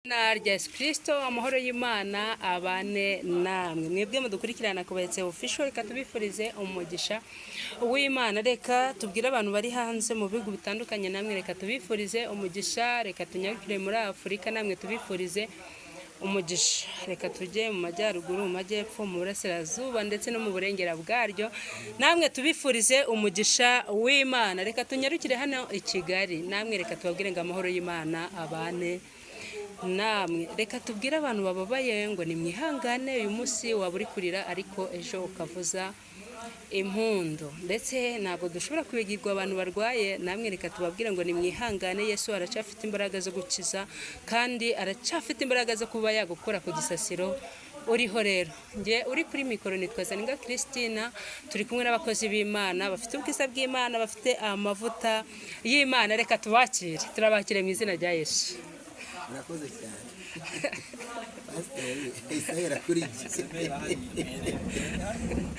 Na rya Yesu Kristo amahoro y'Imana abane namwe mwebwe mudukurikirana kubahetse official reka tubifurize umugisha w'Imana reka tubwire abantu bari hanze mu bihugu bitandukanye namwe reka tubifurize umugisha reka tunyarukire muri Afurika namwe tubifurize umugisha reka tujye mu majyaruguru mu majyepfo mu burasirazuba ndetse no mu burengera bwaryo namwe tubifurize umugisha w'Imana reka tunyarukire hano i Kigali namwe reka tubabwire ngo amahoro y'Imana abane namwe reka tubwire abantu bababaye ngo ni mwihangane uyu munsi waba uri kurira ariko ejo ukavuza impundu ndetse ntabwo dushobora kwibagirwa abantu barwaye namwe reka tubabwire ngo ni mwihangane Yesu aracyafite imbaraga zo gukiza kandi aracyafite imbaraga zo kuba yagukora ku gisasiro uriho rero nge uri kuri mikoro nitwa Zaninga Christina turi kumwe n'abakozi b'Imana bafite ubwiza bw'Imana bafite amavuta y'Imana reka tubakire turabakire mu izina rya Yesu. Murakoze cyane pasiteri Isahera kuri iki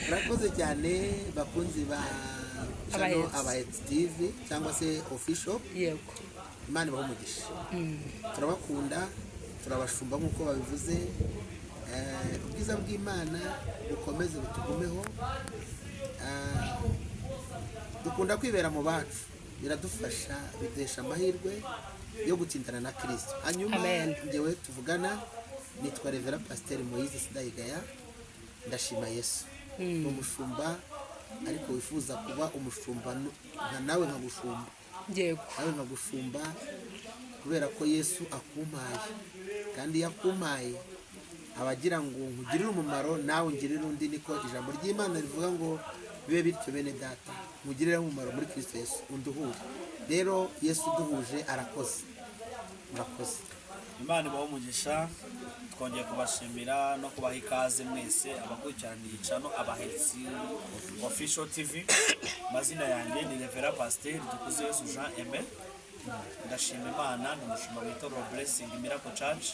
murakoze cyane bakunzi ba Abahetsi TV cyangwa se official yego Imana ibahe umugisha turabakunda turabashumba nk'uko babivuze ubwiza bw'Imana bukomeze butugumeho dukunda kwibera mu bacu biradufasha bidesha amahirwe yo gutindana na Kristo hanyuma ngewe tuvugana nitwa Revera Pasteur Moise Sidayigaya ndashima Yesu umushumba ariko wifuza kuba umushumba nawe nkagushumba yego nawe nkagushumba kubera ko Yesu akumpaye kandi yakumpaye abagira ngo nkugirire umumaro nawe ngirire undi niko ijambo ry'Imana rivuga ngo bibe bityo bene data nkugirire umumaro muri Kristo Yesu unduhure rero Yesu duhuje arakoze murakoze Imana ibahe umugisha twongeye kubashimira no kubaha ikaze mwese abakurikiraniye icano Abahetsi Official TV mazina yanjye ni Revera Pasteur Dukuze Yesu Jean Aime ndashima Imana n'umushumba w'itorero Blessing Miracle Church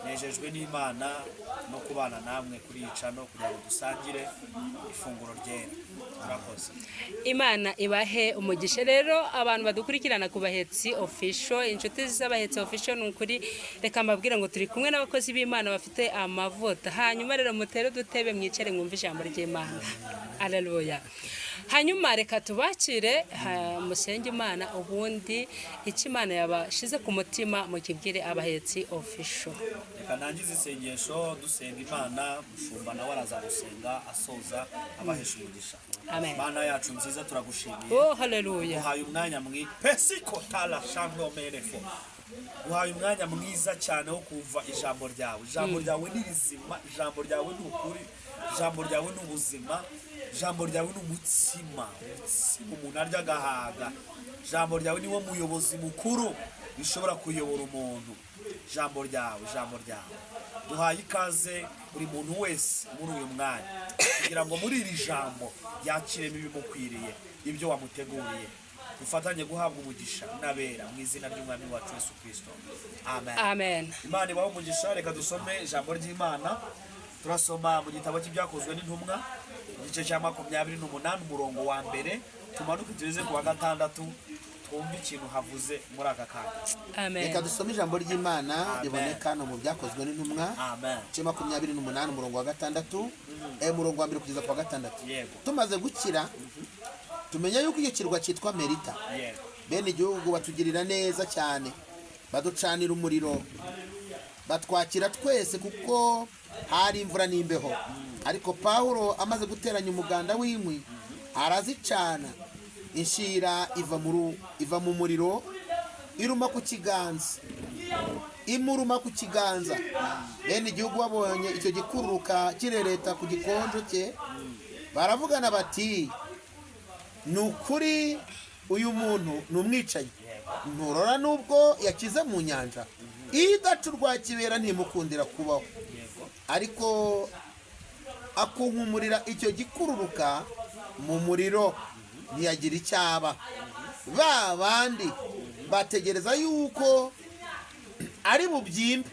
nejejwe n'Imana no kubana namwe kuri icano kugira ngo dusangire ifunguro ryera murakoze Imana ibahe umugisha rero abantu badukurikirana ku Bahetsi Official inshuti z'Abahetsi Official n'ukuri reka mbabwira ngo turi kumwe n'abakozi b'Imana bafite amavuta hanyuma rero mutere dutebe mwicare mwumve ijambo ry'Imana haleluya hanyuma reka tubakire musenge Imana ubundi icyo Imana yabashize ku mutima mukibwire Abahetsi Official. Reka nangize isengesho dusenga Imana mushumba nawe araza gusenga asoza abahesha umugisha. Amen. Mana yacu nziza turagushimiye. Oh haleluya. Uhaye umwanya pesiko tala shango merefo. Uhaye umwanya mwiza cyane wo kuva ijambo ryawe. Ijambo ryawe ni rizima, ijambo ryawe ni ukuri, ijambo ryawe ni ubuzima, ijambo ryawe ni umutsima umuntu arya agahaga. Ijambo ryawe ni wo muyobozi mukuru bishobora kuyobora umuntu. Ijambo ryawe duhaye ikaze buri muntu wese muri uyu mwanya kugira ngo muri iri jambo yakiremo ibimukwiriye ibyo wamuteguriye dufatanye guhabwa umugisha n'abera mu izina ry'umwami wacu Yesu Kristo amen amen. Imana ibahe umugisha reka dusome ijambo ry'Imana turasoma mu gitabo cy'ibyakozwe n'intumwa igice cya 28 umurongo wa mbere tumanuke tugeze ku wa 6 twumve ikintu havuze muri aka kanya. Amen. Reka dusome ijambo ry'Imana riboneka no mu byakozwe n'intumwa Amen. 28 umurongo wa 6 umurongo wa 1 kugeza ku wa 6 tumaze gukira tumenya yuko iyo kirwa cyitwa Merita bene igihugu batugirira neza cyane baducanira umuriro batwakira twese kuko hari imvura n'imbeho ariko Paulo amaze guteranya umuganda w'inkwi arazicana inshira iva mu muriro iruma ku kiganza imuruma ku kiganza bene igihugu babonye icyo gikururuka kirereta ku gikonjo cye baravugana bati ni ukuri uyu muntu ni umwicanyi nturora nubwo yakize mu nyanja idacu rwa kibera ntimukundira kubaho ariko akunkumurira icyo gikururuka mu muriro ntiyagira icyaba ba bandi bategereza yuko ari bubyimbe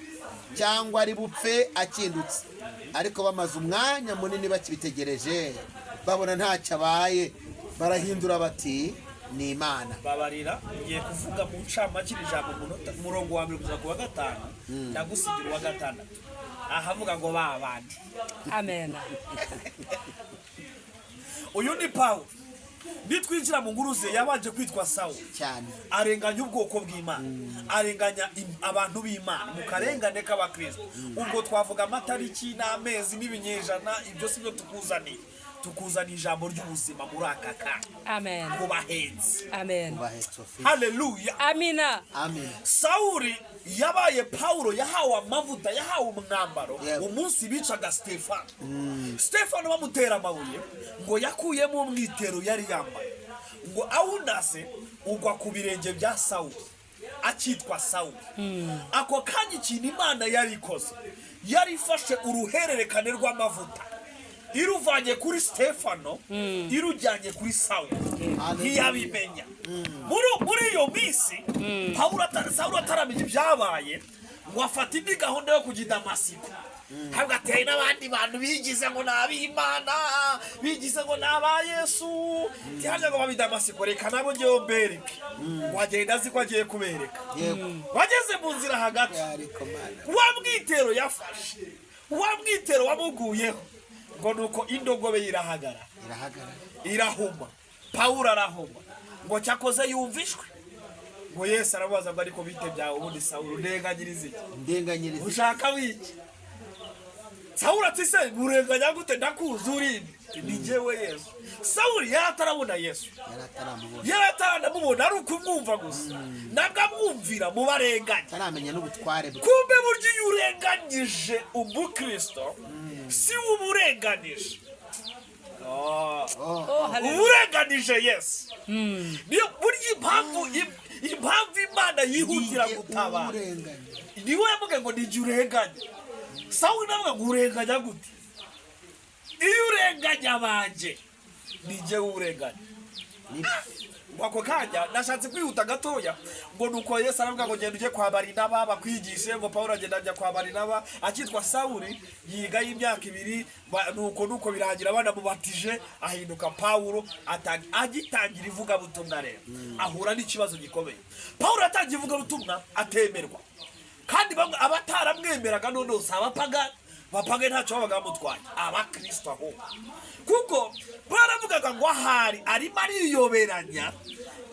cyangwa ari bupfe akindutse ariko bamaze umwanya munini bakibitegereje babona ntacyo abaye barahindura bati ni imana. babarira ngiye kuvuga mu ncamake ijambo umurongo wa 1 kugeza ku wa 5 ndagusigira uwa 6 ahavuga ngo babandi. amen. Uyu ni Pawulo nitwinjira mu nguruze yabanje kwitwa Sawuli cyane, arenganya ubwoko bw'Imana, arenganya abantu b'Imana mu karengane k'abakristo. Ubwo twavuga amatariki n'amezi n'ibinyejana, ibyo sibyo tukuzaniye ijambo ry'ubuzima muri aka kanya. amen. Ngo bahenze. amen. Haleluya. amina. amen. Sawuli yabaye Pawulo yahawe amavuta, yahawe umwambaro Yego. umunsi bicaga Stefano. Stefano bamutera amabuye ngo yakuyemo umwitero yari yambaye, ngo awunase ugwa ku birenge bya Sawuli akitwa Sawuli. Ako kanya ikintu Imana yari ikoze, yari ifashe uruhererekane rw'amavuta iruvanye kuri Stefano irujyanye kuri Sawuli. Ntiyabimenya. Muri iyo minsi Sawuli ataramenya ibyabaye, ngo afata indi gahunda yo kujya i Damasiko. Habwa ateye n'abandi bantu bigize ngo n'ab'Imana, bigize ngo n'aba Yesu. Tihaje ngo babi Damasiko, reka nabo ngewe mbereke. Wagenda azi ko agiye kubereka. Wageze mu nzira hagati, wa mwitero yafashe, wa mwitero wamuguyeho, ngo nuko indogobe irahagara, irahuma. Pawulo arahuma, ngo cyakoze yumvishwe. Ngo Yesu arabaza ngo ariko bite byawe ubundi Sawuli ndenganyiriza iki? Ushaka wiki? Sawuli ati se murenganya gute ndakuzi urinde? Ni jewe Yesu. Sawuli yaratarabona Yesu, yaratarabona ari ukumwumva gusa, nabwo amwumvira mu barenganya, taramenya n'ubutware bwe. kumbe buryo iyo urenganyije umukristo si uburenganije, uburenganije Yesu. Niyo buryo impamvu Imana yihutira gutabara, niwe yavuga ngo nijye urenganya. Sawuli navuga ngo urenganya gute? Iyo urenganya banje nijye urenganya. Wako kanya nashatse kwihuta gatoya, ngo nuko Yesu aravuga ngo genda uje kwa Barinaba bakwigishe. Ngo Pawulo agenda ajya kwa Barinaba akitwa Sawuli, yiga y'imyaka 2, nuko birangira abana mubatije ahinduka Pawulo. Agitangira ivuga butumwa rero ahura n'ikibazo gikomeye. Pawulo atangiye ivuga butumwa atemerwa, kandi bamwe abataramwemeraga none abapagani. Bapage ntacyo babaga bamutwaye, abakristo aho kuko baravugaga ngo ahari arimo ariyoberanya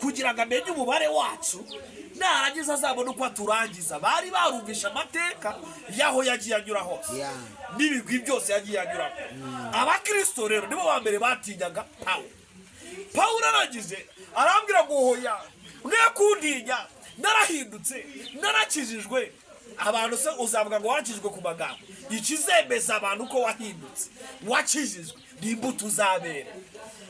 kugira ngo amenye umubare wacu, narangiza azabona uko aturangiza. Bari barumvisha amateka yaho yagiye anyura hose, n'ibigwi byose yagiye anyuraho. Abakristo rero nibo ba mbere batinyaga Pawulo aragize arambwira ngo hoya mwe kundinya, narahindutse, narakijijwe. Abantu se uzavuga ngo wakijijwe ku magambo, ikizemeza abantu ko wahindutse wakijijwe ni imbuto uzabera.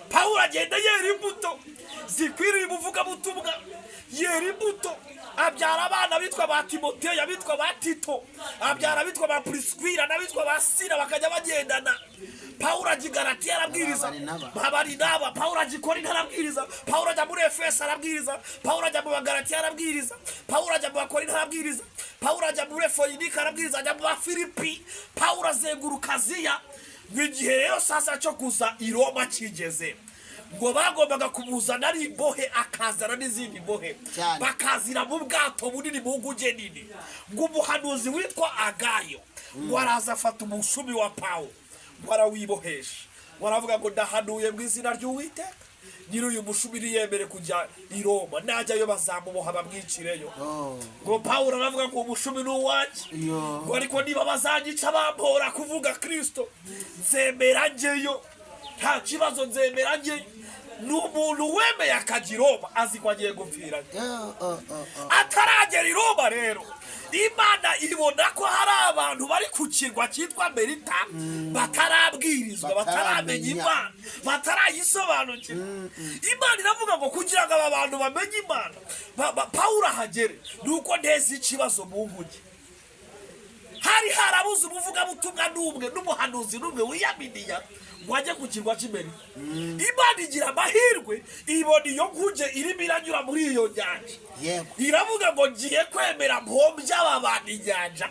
Pawulo agenda yera imbuto zikwiriye umuvuga butumwa, yera imbuto, abyara abana bitwa ba Timoteyo, bitwa ba Tito, abyara bitwa ba Priscilla n'abitwa ba Sila, bakajya bagendana. Pawulo ajya i Galatiya arabwiriza, Barinaba. Pawulo ajya i Korinto arabwiriza, Pawulo ajya muri Efeso arabwiriza, Pawulo ajya mu Galatiya arabwiriza, Pawulo ajya mu Korinto arabwiriza, Pawulo ajya muri Foyinike arabwiriza, ajya mu Filipi. Pawulo azenguruka Aziya. Nk'igihe rero sasa cyo kuza i Roma kigeze, ngo bagombaga kumuzana ari imbohe, akazana n'izindi mbohe, bakazira mu bwato bunini mu nguge nini. Ngo umuhanuzi witwa Agayo ngo araza afata umushumi wa Pawulo, ngo arawibohesha, ngo aravuga ngo ndahanuye mu izina ry'Uwiteka, nyiri uyu mushumi niyemere kujya i Roma, najyayo bazamuboha bamwicireyo. Ngo Pawulo aravuga ngo umushumi ni uwanjye, ngo ariko niba bazanyica bampora kuvuga Kristo, nzemera njyeyo, nta kibazo, nzemera njyeyo. Ni umuntu wemeye akajya i Roma azi ko agiye gupfira. Ataragera i Roma rero Imana ibona ko hari abantu bari ku kirwa cyitwa Merita batarabwirizwa, bataramenya Imana, batarayisobanukira. Imana iravuga ngo kugira ngo aba bantu bamenye Imana, Pawulo ahagere, nuko nteze ikibazo mu nguge. Hari harabuze umuvuga butumwa n'umwe n'umuhanuzi n'umwe wiyaminiya ngo ajye ku kirwa cy'Imerita. Imana igira amahirwe, ibona iyo nguge irimo iranyura muri iyo nyanja. Iravuga ngo ngiye kwemera mpombya aba bantu inyanja,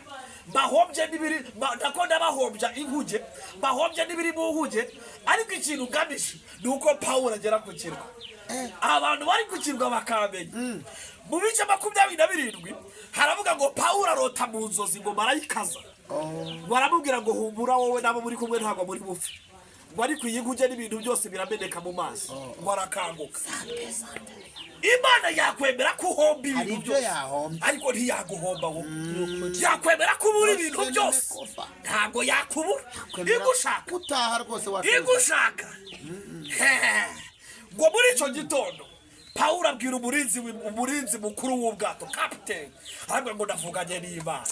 bahombye n'ibiri, ndakunda bahombya inguge, bahombye n'ibiri mu nguge. Ariko ikintu ngamije ni uko Pawulo agera ku kirwa. abantu bari ku kirwa bakamenya mu bice 27 haravuga ngo Pawulo arota mu nzozi ngo marayikaza ngo aramubwira ngo humbura wowe nabo muri kumwe ntabwo muri bupfe ngo ari kwiyiguje n'ibintu byose birameneka mu maso ngo arakanguka. Imana yakwemera ko uhomba ibintu byose ariko ntiyaguhomba wowe. Yakwemera ko ubura ibintu byose ntabwo yakubura. Igushaka utaha rwose igushaka ngo muri icyo gitondo Pawulo abwira umurinzi mukuru w'ubwato captain aravuga ngo ndavuganye n'Imana.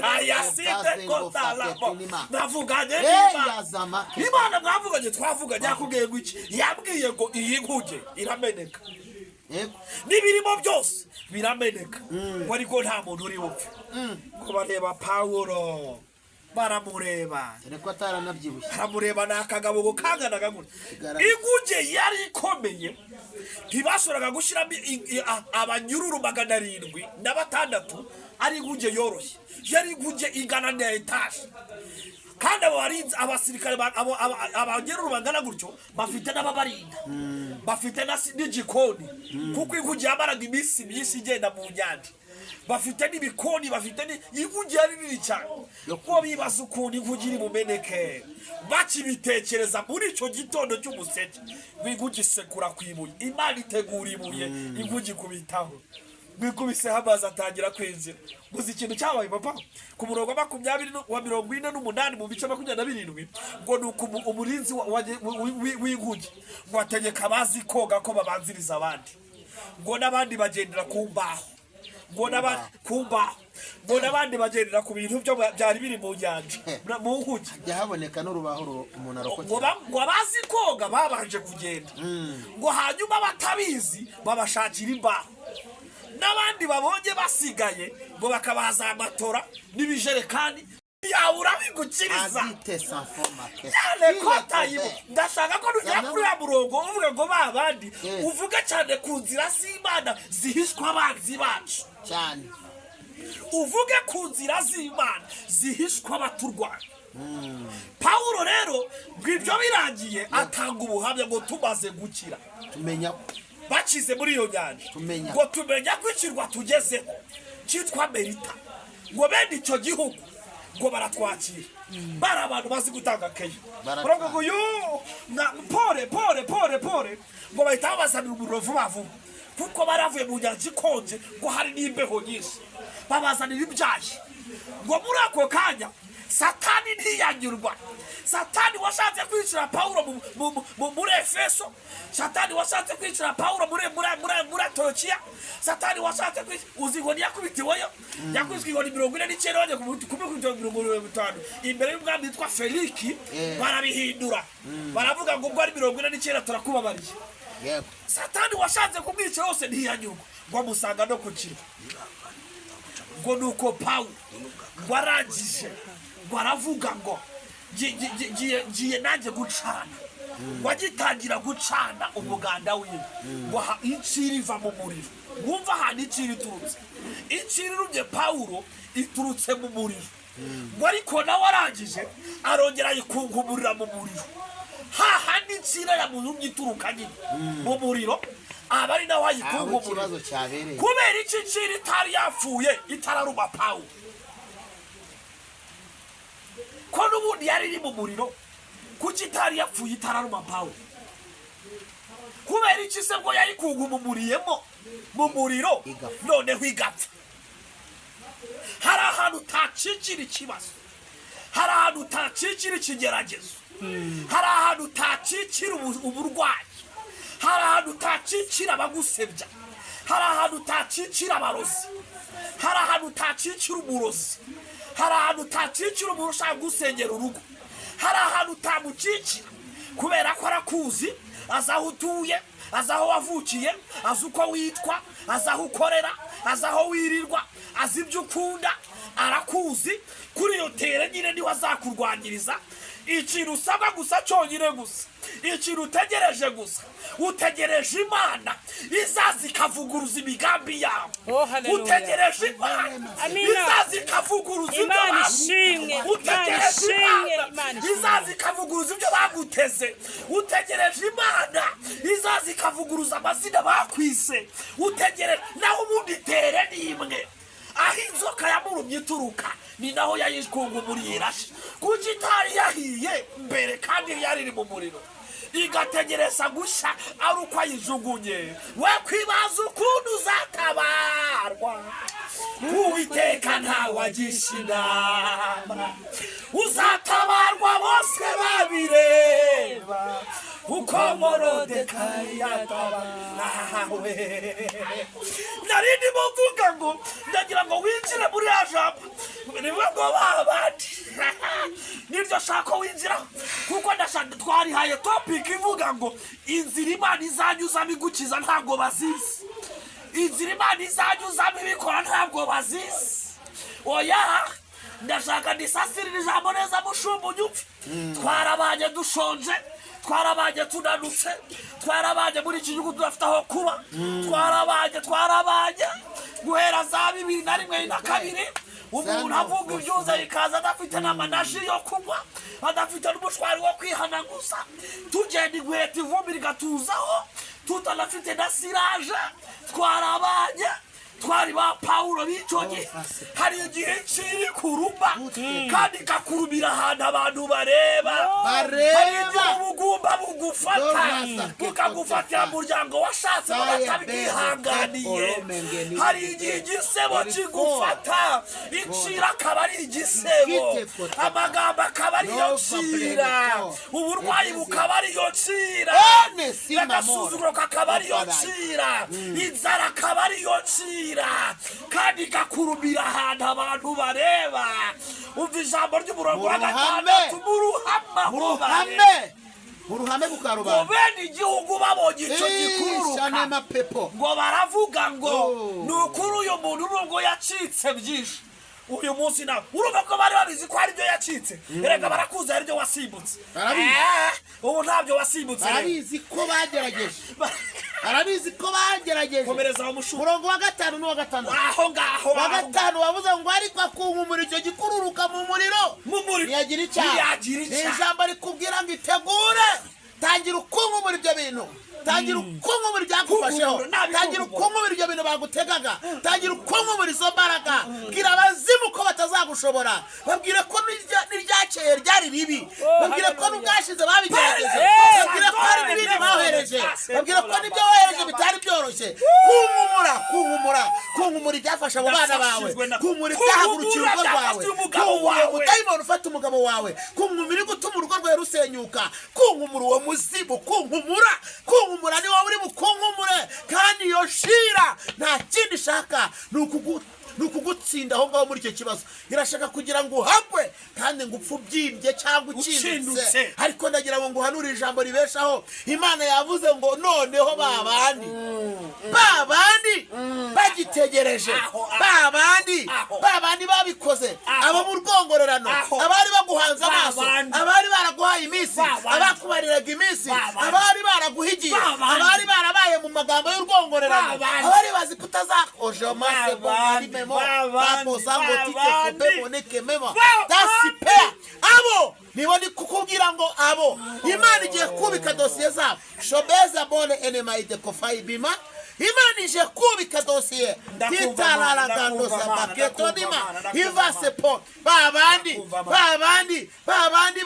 Ayasite kotalabo ndavuganye n'Imana. Imana mwavuganye twavuganye yakubwiye ngo iki? Yabwiye ngo iyi nkuge irameneka n'ibirimo byose birameneka ngo ariko nta muntu uri bupfe. Ngo bareba Pawulo baramureba ariko ataranabyibushye baramureba n'akagabo ngo kanganaga gute. Inguge yari ikomeye ntibashoboraga gushyiramo abanyururu 706 ari inguge yoroshye. Yari inguge ingana na etaje kandi abo barinzi abasirikare abanyururu bangana gutyo bafite n'ababarinda bafite n'igikoni kuko inguge yamaraga iminsi myinshi igenda mu nyanja. Bafite n'ibikoni bafite inguge yari nini cyane ko bibaza ukuntu inguge iri bumeneke. Bakibitekereza muri icyo gitondo cy'umuseke inguge isekura ku ibuye. Imana itegura ibuye inguge ikubitaho bikubiseho amazi atangira kwinjira. Gusa ikintu cyabaye papa ku murongo wa 48 mu bice 27 ngo nuko umurinzi w'inguge ngo ategeka abazi koga ko babanziriza abandi ngo n'abandi bagendera ku mbaho ngo n'abandi bagendera ku bintu byo byari biri mu nyanja mu nkuge. Yahaboneka n'urubaho umuntu arokotse ngo abazi koga babanje kugenda ngo hanyuma batabizi babashakira imbaho n'abandi babonye basigaye ngo bakabaza amatora n'ibijerekani yabura bigukiriza. Ndashaka ko nujya kuri ya murongo uvuga ngo babandi uvuga cyane ku nzira z'Imana zihishwa abanzi bacu cyane. Uvuge ku nzira z'Imana zihishwa abaturwanya. Pawulo rero bw'ibyo birangiye atanga ubuhamya ngo tumaze gukira tumenya bakize muri iyo nyanja ngo tumenya ko ikirwa tugezeho cyitwa Merita ngo bene icyo gihugu ngo baratwakira. Bari abantu bazi gutanga keyo baravuga ngo yo pole ngo bahita babazanira umuriro vuba vuba kuko baravuye mu nyanja ikonje ngo hari n'imbeho nyinshi. Babazanira ibyayi ngo muri ako kanya Satani ntiyanyurwa. Satani washatse kwicira Pawulo muri Efeso. Satani washatse kwicira Pawulo muri Antiyokiya. Satani washatse uzi ngo yakubitiweyo yakubiswe ngo 49 waje kumukubita 50 imbere y'umwami witwa Feliki. Barabihindura baravuga ngo ubwo ari 49 turakubabariye. Satani washatse kumwica yose ntiyanyurwa ngo amusanga no kukira ngo nuko Pawulo waragije baravuga ngo giye nanjye gucana. Wagitangira gucana umuganda wiwe ngo inciri iva mu muriro. Wumva ahantu inciri iturutse. Inciri irumye Pawulo iturutse mu muriro ngo ariko nawe arangije arongera yikungumurira mu muriro. Hahandi inciri yamurumye ituruka nyine mu muriro abari nawe ayikungumurira. Kubera iki inciri itari yapfuye itararuma Pawulo ko n'ubundi yari iri mu muriro kuki itari yapfuye itararuma Pawulo? Kubera iki se ngo yari kugumumuriyemo mu muriro noneho igapfa? Hari ahantu utacikira ikibazo, hari ahantu utacikira ikigeragezo, hari ahantu utacikira uburwayi, hari ahantu utacikira abagusebya, hari ahantu utacikira abarozi, hari ahantu utacikira umurozi, hari ahantu utacikira umuntu ushaka gusengera urugo, hari ahantu utamucikira kubera ko arakuzi, azi aho utuye, azi aho wavukiye, azi uko witwa, azi aho ukorera, azi aho wirirwa, azi ibyo ukunda, arakuzi. Kuri iyo tere nyine niwe azakurwanyiriza. Ikintu usaba gusa cyonyine gusa, ikintu utegereje gusa, utegereje Imana izaza ikavuguruza imigambi yawe. Utegereje Imana izaza ikavuguruza Imana ishimwe. utegereje imana izaza ikavuguruza ibyo baguteze, utegereje imana izaza ikavuguruza amazina bakwise, utegereje naho ubundi tere n'imwe, aho inzoka yamurumye ituruka ni naho yayishwungumuriye irashe, kuko itari yahiye mbere kandi yari iri mu muriro igategereza gushya ari uko ayijugunye. We kwibaza ukuntu uzatabarwa, Uwiteka ntawagisha inama, uzatabarwa bose babireba uko Morodekayi yatabawe. Narindi muvuga ngo ndagira ngo winjire muri ya jambo niwe ngo babandi niryo shaka winjira, kuko ndashaka twarihaye topic ivuga ngo inzira Imana izanyuzamo igukiza ntabwo bazizi, inzira Imana izanyuzamo ibikora ntabwo bazizi. Oya, ndashaka ndisasirira ijambo neza mushumbu nyumve. Twarabanye dushonje, twarabanye tunanutse, twarabanye muri iki gihugu tudafite aho kuba, twarabanye guhera za 2001 na 2002 umuntu avuga ibyuze ikaza adafite n'amanashi yo kunywa, adafite n'umushwari wo kwihanaguza, tugenda inkweto ivumbi rigatuzaho, tutanafite na siraje. Twarabanye, twari ba Pawulo b'icyo gihe. Hari igihe kiri kurumba kandi kakurumira ahantu abantu bareba, hari igihe ubugumba bugufata bukagufatira mu muryango washatse batabihanganiye, hari igihe igisebo kigufata, incira akaba ari igisebo, amagambo akaba ari yo ncira, uburwayi bukaba ari yo ncira, agasuzuguro kakaba ari yo ncira, inzara akaba ari yo ncira, kandi kakurumira ahantu abantu bareba. Umva ijambo ry'umurongo wa 6, uruhame bukarubana. Bene igihugu babonye icyo gikururuka ngo baravuga ngo ni ukuri uyu muntu nubwo yacitse byinshi uyu munsi nawe urumva ko bari babizi ko ari byo yacitse. Erega barakuza ari byo wasimbutse, ubu ntabyo wasimbutse, barabizi ko bagerageje. Komereza wa mushumu murongo wa 5 n'uwa 6. aho ngaho wa 5 wavuze ngo ariko akunkumura icyo gikururuka mu muriro ntiyagira icyaha. Ijambo rikubwira ngo itegure, tangira ukunkumura ibyo bintu, tangira ukunkumura ibyagufasheho, tangira ukunkumura ibyo bintu bagutegaga, tangira ukunkumura izo mbaraga. Bwira abazimu ko batazagushobora, babwire ko n'iryakeye ryari ribi, babwire ko n'ubwashize babigerageje, babwire ko hari n'ibindi bahereje, babwire ko n'ibyo wohereje bitari byoroshye. Kunkumura ibyafasha abo bana bawe, kunkumura ibyahagurukira urugo rwawe, kunkumura umudayimoni ufata umugabo wawe, kunkumura gutuma urugo rwawe rusenyuka, kunkumura uwo muzimu, kunkumura ni wowe uri bukunkumure. Kandi iyo shira nta kindi shaka ni ukugutsinda aho ngaho muri icyo kibazo. Irashaka kugira ngo uhagwe kandi ngo upfe ubyimbye cyangwa ukindutse. Ariko ndagira ngo nguhanure ijambo ribeshaho. Imana yavuze ngo noneho babandi bagitegereje, babandi babikoze, abo mu rwongorerano, abari baguhanze amaso, abari baraguhaye iminsi, abakubariraga iminsi, abari baraguhigiye, abari barabaye mu magambo y'urwongorerano, abari bazi kutazakoje amaso abo nibo ndi kukubwira ngo abo Imana igiye kubika dosiye zabo. Shobeza bone enemayide kofai bima, Imana ije kubika dosiye titalala gandosa paketo nima ivase po. babandi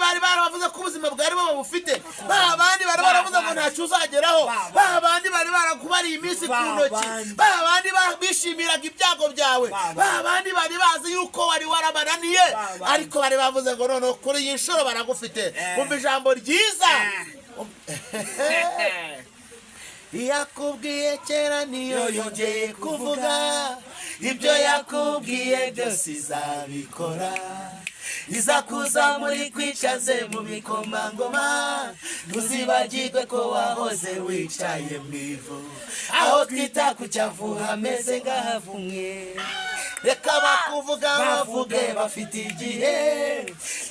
bari baravuze ko ubuzima bwari bo bufite, babandi bari baravuze ngo ntacyo uzageraho, babandi bari barakubariye iminsi ku ntoki, babandi bishimiraga ibyago byawe, babandi bari bazi yuko wari warabananiye, ariko bari bavuze ngo none kuri iyi nshuro baragufite. Kumva ijambo ryiza yakubwiye kera niyo yongeye kuvuga, ibyo yakubwiye byose izabikora, izakuza muri kwicaze mu bikomangoma, ntuzibagirwe ko wahoze wicaye mu ivu, aho twita ku cyavu hameze nk'ahavumye. reka bakuvuga bavuge bafite igihe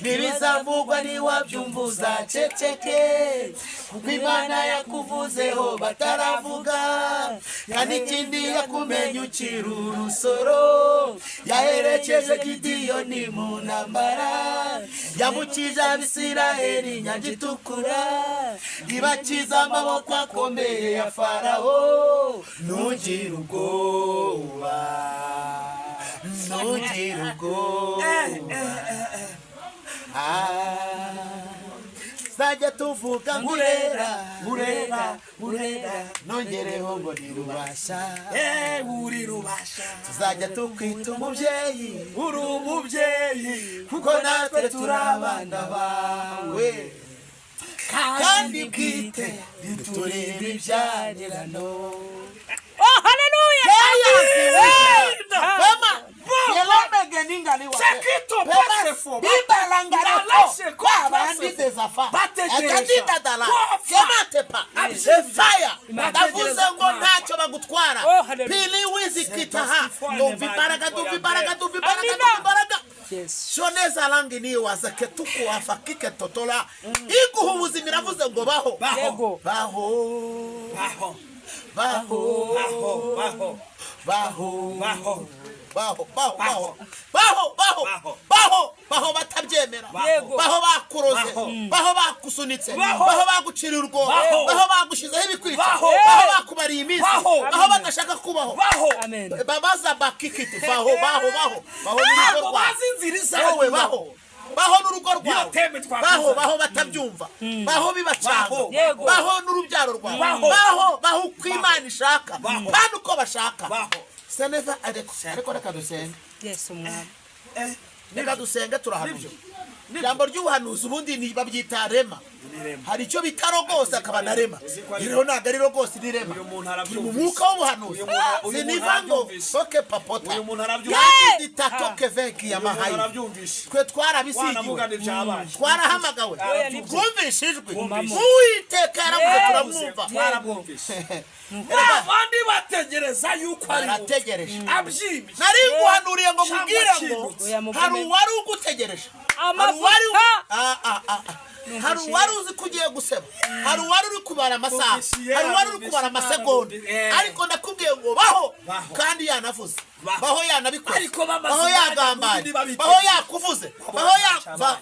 ntibizavugwa niwabyumva uzaceceke kuko Imana yakuvuzeho bataravuga kandi ikindi yakumenya ukiri urusoro yaherekeje Gideyoni mu ntambara yamukije Abisiraheli inyanja itukura ibakiza amaboko akomeye ya Farawo ntugire ubwoba ntugire ubwoba zajya tuvuga ngurera nongereho ngo nirubasha uri rubasha tuzajya tukwita umubyeyi uri umubyeyi kuko natwe turi abana bawe kandi bwite ntiturebe ibyanirano. Oh, haleluya! ndavuze ngo ntacyo bagutwara pili wizikitaha ndumva imbaraga shoneza langi niyo wazake tuku afakike totola iguha ubuzima iravuze ngo baho Yego. baho batabyemera Yego. baho bakuroze baho bakusunitse baho bagucira urwo baho bagushizeho ibikwica baho bakubariye iminsi baho badashaka kubaho Amen. babaza bakikiti baho n'urugo rwawe baho n'urugo rwawe baho batabyumva baho bibacanga Yego. baho n'urubyaro rwawe baho uko Imana ishaka kandi uko bashaka seneva ariko reka dusenge Yes, umwami. reka dusenge turahanuza ijambo ry'ubuhanuzi ubundi babyita rema hari icyo bita rogose akaba na rema rero ntabwo ari rogose ni rema turi mu mwuka w'ubuhanuzi siniva ngo soke papota yandi tatoke veki ya mahayi twe twarabisigiwe twarahamagawe twumvishijwe uwiteka yaravuze turamwumva abandi bategereza yuko ari barategereje abyimye nari nguhanuriye ngo mubwire ngo hari uwari ugutegereje hari uwari uzi ko ugiye guseba hari uwari uri kubara amasaha hari uwari uri kubara amasegonda ariko ndakubwiye ngo baho kandi yanavuze baho yanabikoze baho yagambaye baho yakuvuze baho yava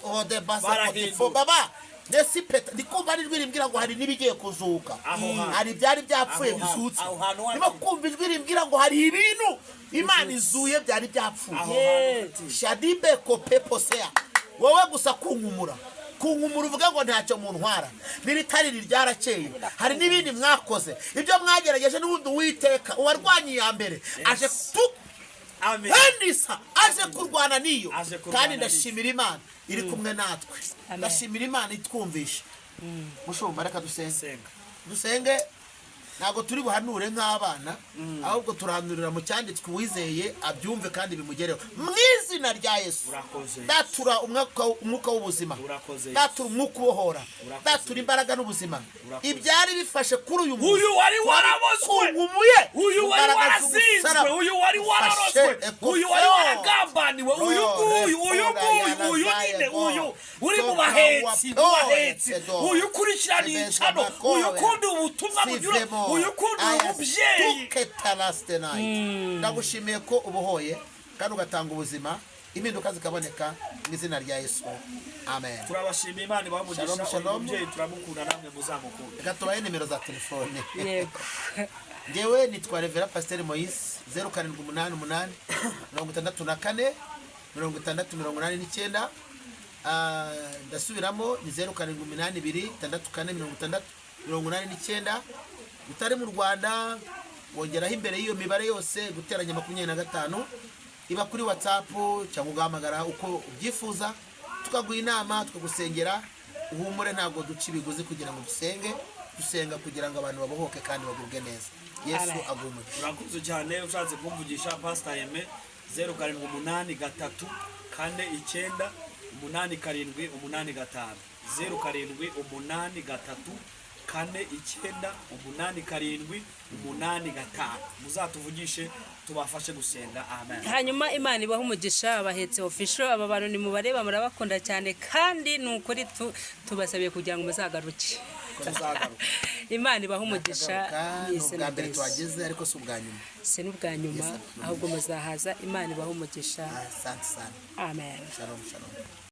baba ndetse peta ndikumva ijwi rimbwira ngo hari n'ibigiye kuzuka hari ibyari byapfuye bizutse niba kumva ijwi rimbwira ngo hari ibintu Imana izuye byari byapfuye shadibe kope posea wowe gusa kunkumura uvuga ngo ntacyo mu ntwara n'ibitari ryarakeye hari n'ibindi mwakoze ibyo mwagerageje n'ubundi Uwiteka uwarwanye iya mbere aje aje kurwana niyo kandi ndashimira Imana iri kumwe natwe ndashimira Imana itwumvisha mushumba reka dusenge ntabwo turi buhanure nk'abana ahubwo turahanurira mu cyanditswe uwizeye abyumve kandi bimugereho mu izina rya Yesu datura umwuka w'ubuzima datura umwuka ubohora datura imbaraga n'ubuzima ibyari bifashe kuri uyu muntu uyu wari warabozwe uyu wari warazinzwe uyu wari wararozwe uyu wari waragambaniwe uyu nyine uyu uri mu bahetsi uyu ukurikirana iyicano uyu ukunda ubutumwa bunyura uyu ukunda umubyeyi ndagushimiye ko ubohoye kandi ugatanga ubuzima impinduka zikaboneka mu izina rya Yesu amen. Turabashimiye Imana ibamugisha umubyeyi turamukunda namwe muzamukunda. Reka tubahe nimero za telefone. Yego. Ngewe nitwa Reverend Pasteur Moise 0788 64 66 ndasubiramo ni 0782 64 89 utari mu Rwanda wongeraho imbere y'iyo mibare yose guteranya 25 iba kuri WhatsApp cyangwa ugahamagara uko ubyifuza tukaguha inama tukagusengera uhumure ntabwo duca ibiguzi kugira ngo dusenga kugira ngo abantu babohoke kandi bagubwe neza. Yesu agumuye. Urakoze cyane ushatse kumvugisha Pastor Aime 0783 kane 9 8 7 8 5 0783 497 muzatuvugishe tubafashe gusenga. Amen. hanyuma Imana ibaha umugisha abahetse official. Aba bantu ni mubareba murabakunda cyane kandi nukuri tubasabiye kugira ngo muzagaruke. Imana ibaha umugisha. N'ubwa mbere twageze ariko si ubwa nyuma. Se n'ubwa nyuma ahubwo muzahaza. Imana ibaha umugisha. Asante sana. Amen. Shalom shalom.